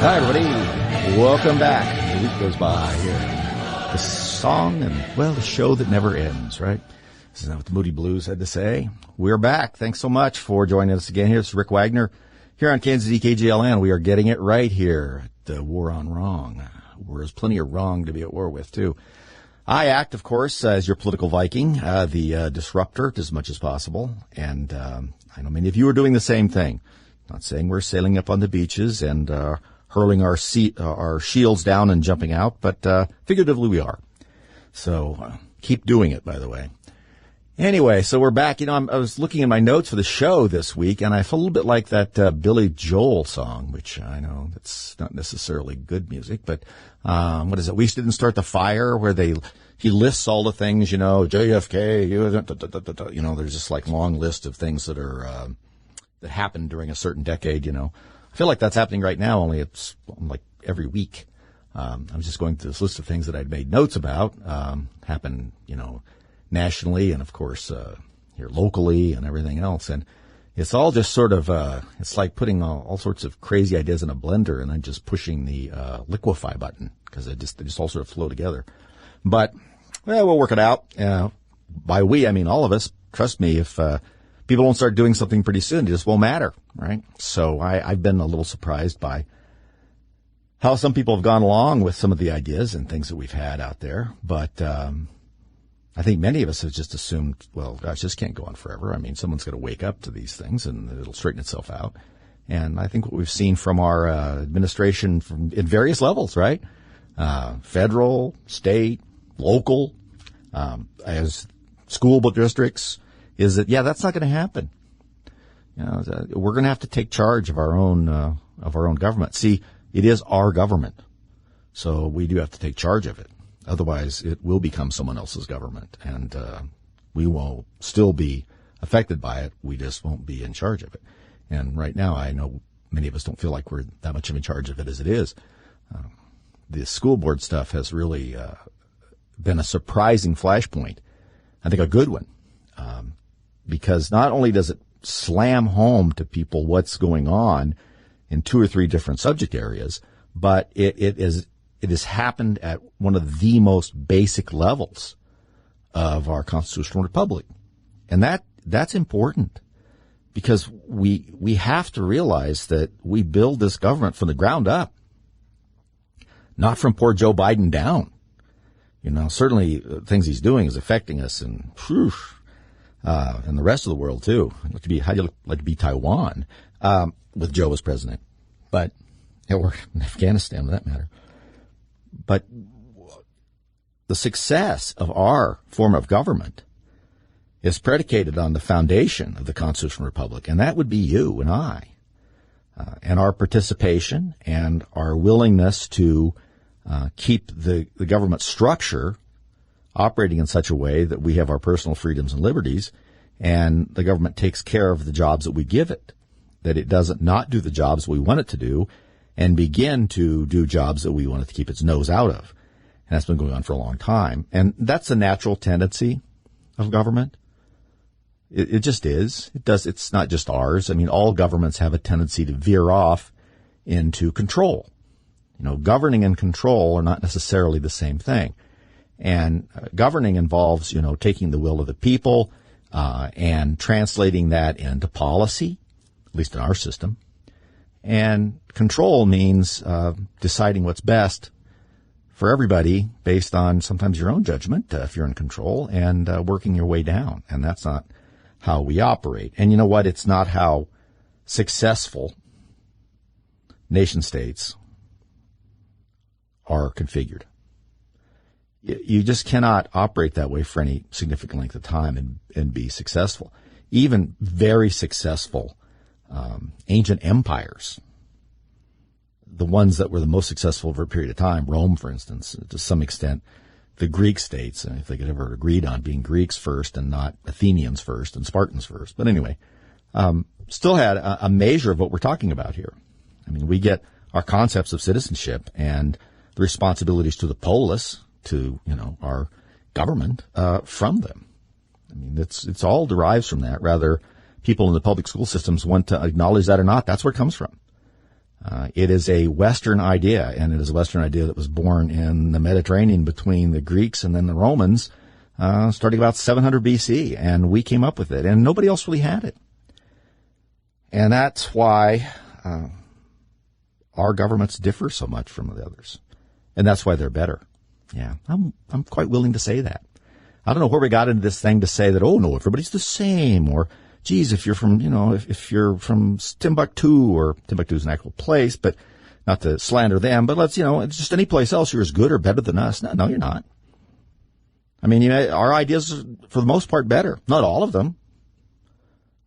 Hi, everybody. Welcome back. The week goes by here. The song and, well, the show that never ends, right? Isn't that what the Moody Blues had to say? We're back. Thanks so much for joining us again here. It's Rick Wagner here on Kansas KGLN. We are getting it right here at the War on Wrong. There's plenty of wrong to be at war with, too. I act, of course, as your political Viking, the disruptor as much as possible. And I know many of you are doing the same thing. Not saying we're sailing up on the beaches and hurling our shields down and jumping out, but figuratively we are. So keep doing it, by the way. Anyway, so we're back. I was looking at my notes for the show this week, and I felt a little bit like that Billy Joel song, which I know that's not necessarily good music, but what is it? We Didn't Start the Fire, where he lists all the things, JFK, there's just like long list of things that are that happened during a certain decade, I feel like that's happening right now, only it's like every week. I was just going through this list of things that I'd made notes about, happen, nationally and, of course, here locally and everything else. And it's all just sort of, it's like putting all sorts of crazy ideas in a blender and then just pushing the liquefy button because they just all sort of flow together. But, we'll work it out. By we, I mean all of us. Trust me, if people don't start doing something pretty soon, it just won't matter, right? So I've been a little surprised by how some people have gone along with some of the ideas and things that we've had out there. But I think many of us have just assumed, well, gosh, this can't go on forever. I mean, someone's going to wake up to these things and it'll straighten itself out. And I think what we've seen from our administration in various levels, right? Federal, state, local, as school districts, is that, that's not going to happen. We're going to have to take charge of our own government. See, it is our government. So we do have to take charge of it. Otherwise, it will become someone else's government, and we will still be affected by it. We just won't be in charge of it. And right now, I know many of us don't feel like we're that much in charge of it as it is. The school board stuff has really been a surprising flashpoint. I think a good one, because not only does it slam home to people what's going on in 2 or 3 different subject areas, but it has happened at one of the most basic levels of our constitutional republic. And that's important because we have to realize that we build this government from the ground up, not from poor Joe Biden down. Certainly things he's doing is affecting us and the rest of the world too. How do you like to be Taiwan, with Joe as president? But, or in Afghanistan for that matter. But the success of our form of government is predicated on the foundation of the constitutional republic, and that would be you and I, and our participation and our willingness to keep the government structure operating in such a way that we have our personal freedoms and liberties, and the government takes care of the jobs that we give it, that it doesn't not do the jobs we want it to do, and begin to do jobs that we wanted to keep its nose out of. And that's been going on for a long time. And that's a natural tendency of government. It just is. It's not just ours. I mean, all governments have a tendency to veer off into control. Governing and control are not necessarily the same thing. And governing involves, taking the will of the people and translating that into policy, at least in our system. And control means deciding what's best for everybody based on sometimes your own judgment, if you're in control, and working your way down. And that's not how we operate. And you know what? It's not how successful nation states are configured. You just cannot operate that way for any significant length of time and be successful. Even very successful ancient empires, the ones that were the most successful over a period of time, Rome, for instance, to some extent, the Greek states, if they could ever agreed on being Greeks first and not Athenians first and Spartans first. But anyway, still had a measure of what we're talking about here. I mean, we get our concepts of citizenship and the responsibilities to the polis, to, our government, from them. I mean, it's all derives from that. Rather, people in the public school systems want to acknowledge that or not. That's where it comes from. It is a Western idea, and it is a Western idea that was born in the Mediterranean between the Greeks and then the Romans, starting about 700 BC, and we came up with it, and nobody else really had it. And that's why our governments differ so much from the others, and that's why they're better. Yeah, I'm quite willing to say that. I don't know where we got into this thing to say that, oh, no, everybody's the same, or, geez, if you're from, if you're from Timbuktu, or Timbuktu is an actual place, but not to slander them, but let's, just any place else, you're as good or better than us. No, you're not. I mean, our ideas are, for the most part, better. Not all of them,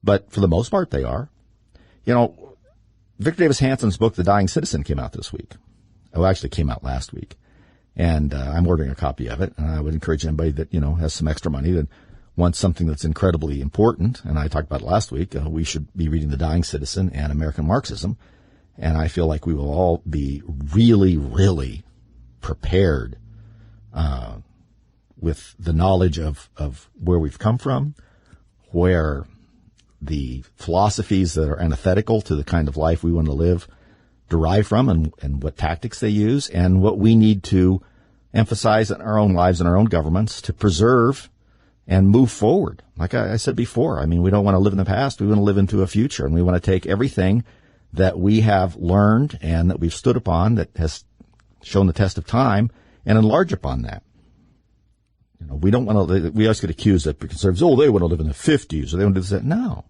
but for the most part, they are. Victor Davis Hanson's book, The Dying Citizen, came out this week. Oh, actually came out last week. And I'm ordering a copy of it, and I would encourage anybody that, has some extra money that wants something that's incredibly important, and I talked about it last week, we should be reading The Dying Citizen and American Marxism, and I feel like we will all be really, really prepared with the knowledge of where we've come from, where the philosophies that are antithetical to the kind of life we want to live derive from, and what tactics they use, and what we need to emphasize in our own lives and our own governments to preserve and move forward. Like I said before, I mean, we don't want to live in the past. We want to live into a future, and we want to take everything that we have learned and that we've stood upon that has shown the test of time and enlarge upon that. We don't want to, we always get accused that conservatives, they want to live in the 50s or they want to do this. No.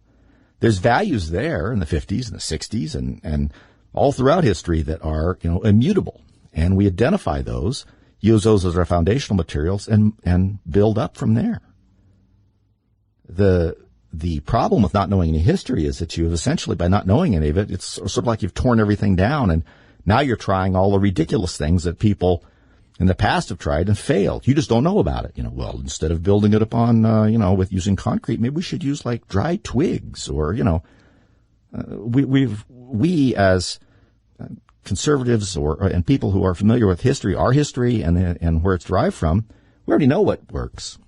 There's values there in the 50s and the 60s and all throughout history that are, immutable. And we identify those, use those as our foundational materials, and build up from there. The problem with not knowing any history is that you have essentially, by not knowing any of it, it's sort of like you've torn everything down, and now you're trying all the ridiculous things that people in the past have tried and failed. You just don't know about it. Instead of building it upon, with using concrete, maybe we should use like dry twigs, or, we as conservatives and people who are familiar with history, our history and where it's derived from, we already know what works.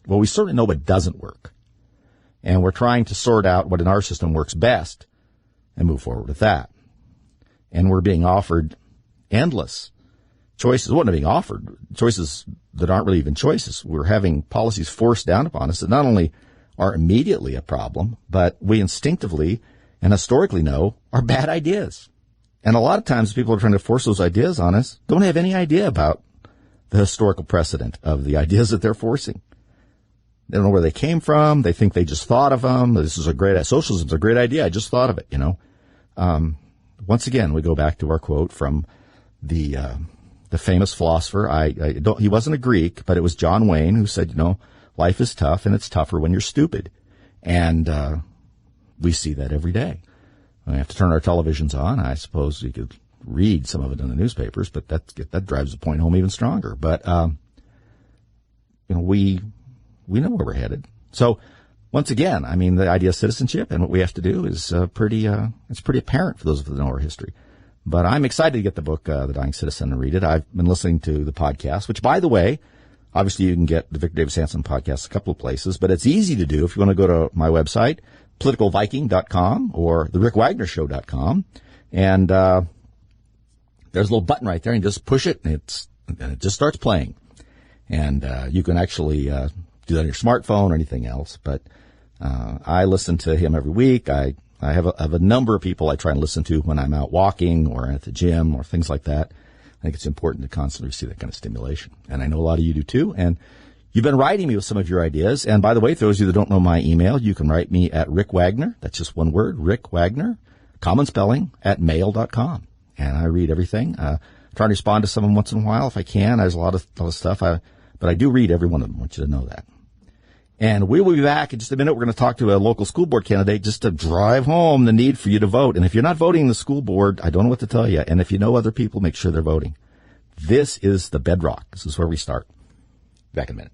Well, we certainly know what doesn't work. And we're trying to sort out what in our system works best and move forward with that. And we're being offered endless choices. Well, not being offered choices that aren't really even choices. We're having policies forced down upon us that not only are immediately a problem, but we instinctively and historically know are bad ideas. And a lot of times people are trying to force those ideas on us don't have any idea about the historical precedent of the ideas that they're forcing. They don't know where they came from. They think they just thought of them. Socialism's a great idea. I just thought of it, Once again, we go back to our quote from the famous philosopher. He wasn't a Greek, but it was John Wayne who said, life is tough and it's tougher when you're stupid. And we see that every day. We have to turn our televisions on. I suppose you could read some of it in the newspapers, but that drives the point home even stronger. But, we know where we're headed. So once again, I mean, the idea of citizenship and what we have to do is it's pretty apparent for those of us that know our history. But I'm excited to get the book, The Dying Citizen, and read it. I've been listening to the podcast, which, by the way, obviously you can get the Victor Davis Hanson podcast a couple of places, but it's easy to do if you want to go to my website, politicalviking.com or therickWagnershow.com. And there's a little button right there, and you just push it, and it just starts playing. And you can actually do that on your smartphone or anything else. But I listen to him every week. I have a number of people I try and listen to when I'm out walking or at the gym or things like that. I think it's important to constantly receive that kind of stimulation. And I know a lot of you do too. And you've been writing me with some of your ideas. And by the way, for those of you that don't know my email, you can write me at Rick Wagner. That's just one word, Rick Wagner, common spelling, @mail.com. And I read everything. Try to respond to someone once in a while if I can. There's a lot of stuff. But I do read every one of them. I want you to know that. And we will be back in just a minute. We're going to talk to a local school board candidate just to drive home the need for you to vote. And if you're not voting in the school board, I don't know what to tell you. And if you know other people, make sure they're voting. This is the bedrock. This is where we start. Back in a minute.